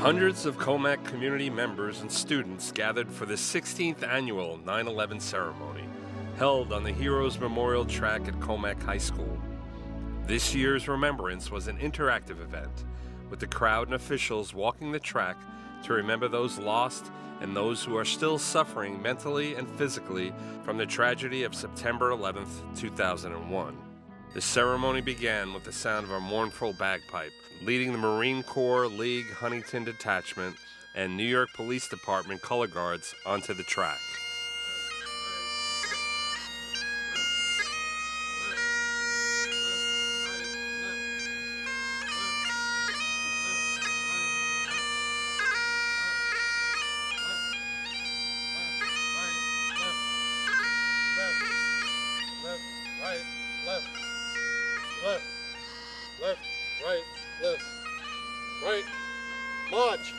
Hundreds of Commack community members and students gathered for the 16th annual 9/11 ceremony, held on the Heroes Memorial Track at Commack High School. This year's Remembrance was an interactive event, with the crowd and officials walking the track to remember those lost and those who are still suffering mentally and physically from the tragedy of September 11th, 2001. The ceremony began with the sound of a mournful bagpipe, leading the Marine Corps League Huntington Detachment and New York Police Department color guards onto the track. Right, march.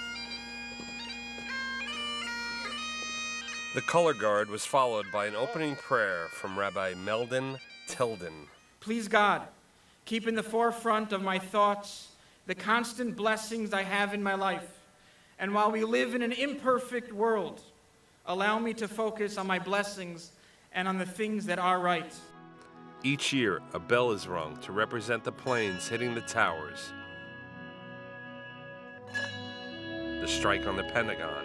The color guard was followed by an opening prayer from Rabbi Meldon Tilden. Please God, keep in the forefront of my thoughts the constant blessings I have in my life. And while we live in an imperfect world, allow me to focus on my blessings and on the things that are right. Each year, a bell is rung to represent the planes hitting the towers, the strike on the Pentagon,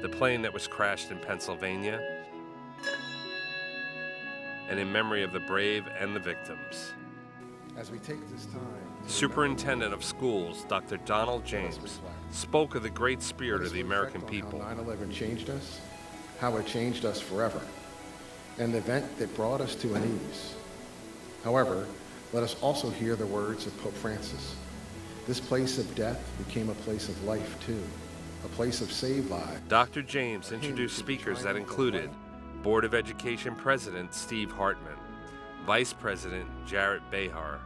the plane that was crashed in Pennsylvania, and in memory of the brave and the victims. As we take this time, Superintendent of Schools, Dr. Donald James, spoke of the great spirit of the American people. how 9/11 changed us, how it changed us forever, an event that brought us to an ease. However, let us also hear the words of Pope Francis. This place of death became a place of life too, a place of saved lives. Dr. James introduced speakers that included Board of Education President Steve Hartman, Vice President Jarrett Behar.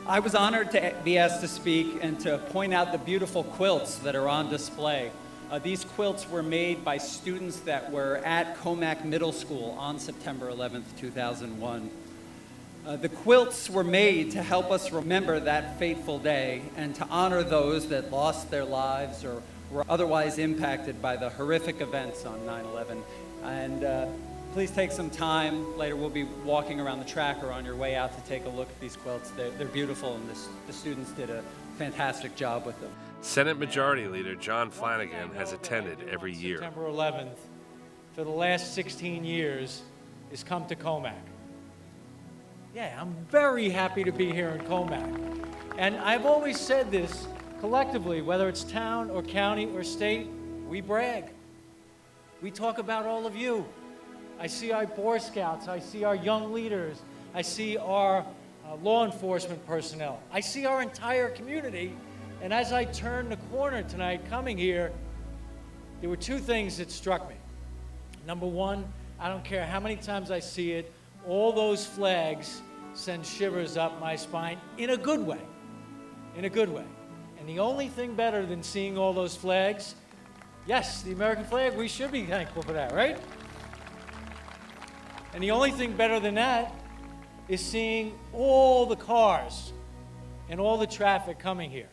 I was honored to be asked to speak and to point out the beautiful quilts that are on display. These quilts were made by students that were at Commack Middle School on September 11th, 2001. The quilts were made to help us remember that fateful day and to honor those that lost their lives or were otherwise impacted by the horrific events on 9/11. And please take some time. Later we'll be walking around the track or on your way out to take a look at these quilts. They're beautiful, and the students did a fantastic job with them. Senate Majority Leader John Flanagan has attended every year. September 11th, for the last 16 years, has come to Commack. Yeah, I'm very happy to be here in Commack. And I've always said this, collectively, whether it's town or county or state, we brag. We talk about all of you. I see our Boy Scouts, I see our young leaders, I see our law enforcement personnel, I see our entire community. And as I turned the corner tonight coming here, there were two things that struck me. Number one, I don't care how many times I see it, all those flags send shivers up my spine in a good way, in a good way. And the only thing better than seeing all those flags, yes, the American flag, we should be thankful for that, right? And the only thing better than that is seeing all the cars and all the traffic coming here.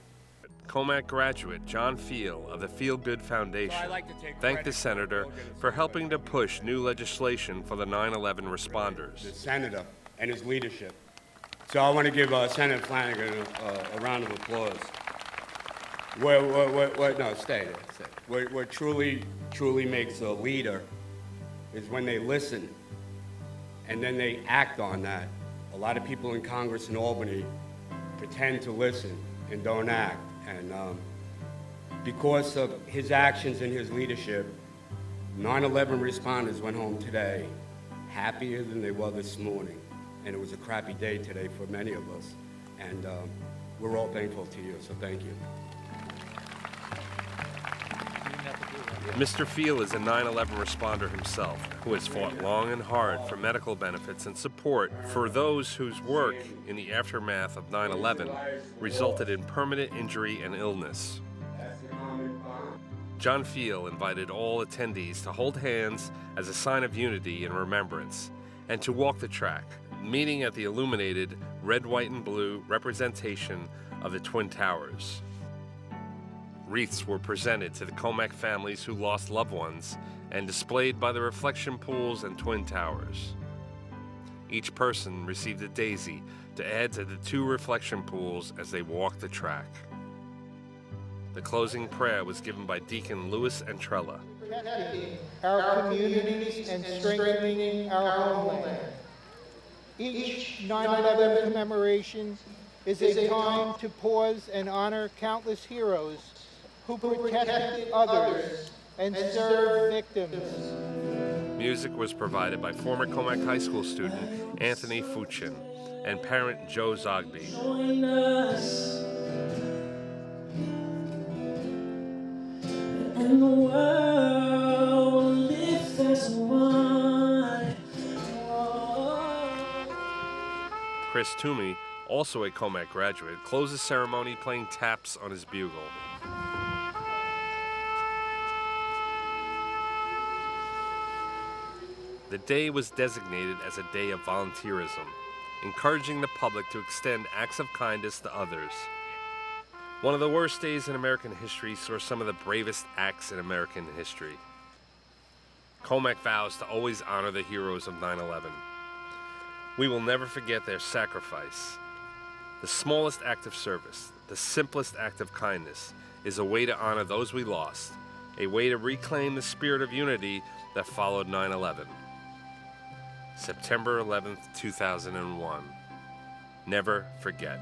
Commack graduate John Feel of the Feel Good Foundation thanked the senator for helping to push new legislation for the 9/11 responders. The senator and his leadership. So I want to give Senator Flanagan a round of applause. No, stay there. What truly makes a leader is when they listen and then they act on that. A lot of people in Congress in Albany pretend to listen and don't act. And because of his actions and his leadership, 9/11 responders went home today happier than they were this morning. And it was a crappy day today for many of us. And we're all thankful to you, so thank you. Mr. Feel is a 9/11 responder himself, who has fought long and hard for medical benefits and support for those whose work in the aftermath of 9/11 resulted in permanent injury and illness. John Feel invited all attendees to hold hands as a sign of unity and remembrance, and to walk the track, meeting at the illuminated red, white, and blue representation of the Twin Towers. Wreaths were presented to the Commack families who lost loved ones and displayed by the reflection pools and Twin Towers. Each person received a daisy to add to the 2 reflection pools as they walked the track. The closing prayer was given by Deacon Louis Antrella. Protecting our communities and strengthening our homeland. Each 9/11 commemoration is a time to pause and honor countless heroes who protected others and served victims. Music was provided by former Commack High School student Anthony Fuchin and parent Joe Zogby. Join us, and the world will live as one. Chris Toomey, also a Commack graduate, closed the ceremony playing taps on his bugle. The day was designated as a day of volunteerism, encouraging the public to extend acts of kindness to others. One of the worst days in American history saw some of the bravest acts in American history. Commack vows to always honor the heroes of 9/11. We will never forget their sacrifice. The smallest act of service, the simplest act of kindness, is a way to honor those we lost, a way to reclaim the spirit of unity that followed 9/11. September 11th, 2001. Never forget.